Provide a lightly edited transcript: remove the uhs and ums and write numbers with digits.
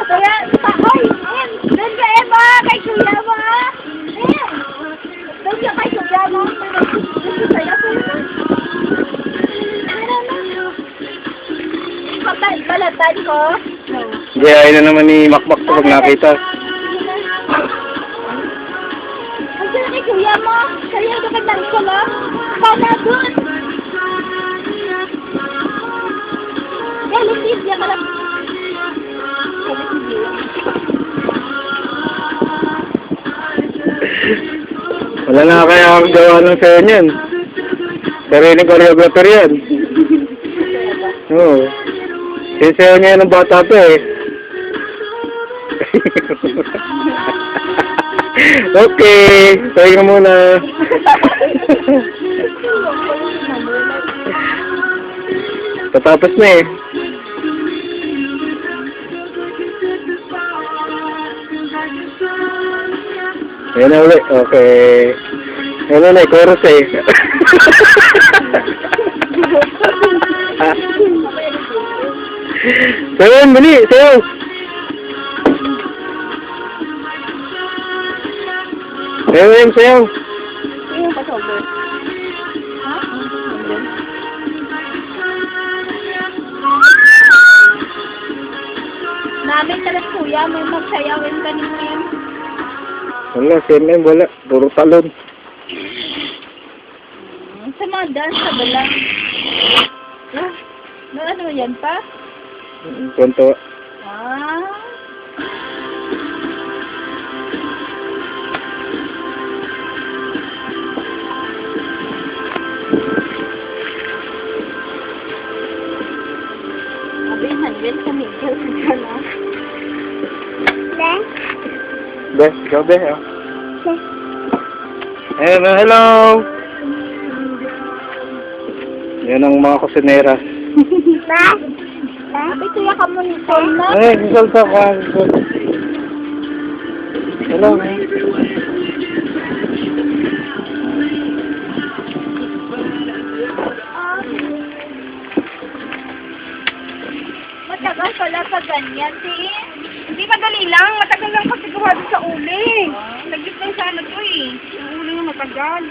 Kaya, ay, ayan, doon ka Eva, kay Kuya mo, ha? Ayan, doon ka kay Kuya mo, sa'yo, balatan ko? Hindi, ayun na naman ni Makmak pag nakita. Andiyan na kay Kuya mo, sa'yo, doon ko lang, sana doon. Lupit, yan ka lang. Wala na kaya ang gawa ng sa'yo niyan. Sariling choreographer yan. Oo. Sisayaw niya yan ng bata pa eh. Okay, tayo ka muna. Patapos na eh. Yan na ulit. Okay. Yan na ulit. Chorus eh. Sayaw, bali. Sayaw. Sayaw yan, sayaw. Yung pasobo. Ha? Namin talas kuya, may magsayawin ka ni Mem. Wala, si Mem, wala. Puro talon. Sa mga dance ka ba lang? Ano yan pa? Konto. Ah. Abi, hanwil sa medyo sa na. Be, ikaw be, oh. Hello, hello. Yan ang mga kusinera. Ba? Abi, kuya ka mo nito na. Eh, salsa ka. Hello. Matagal pala sa ganyan, Hindi madali lang. Matagal lang kasi gawa sa uli. Nag-git lang sana to eh. Yung uli yung matagal.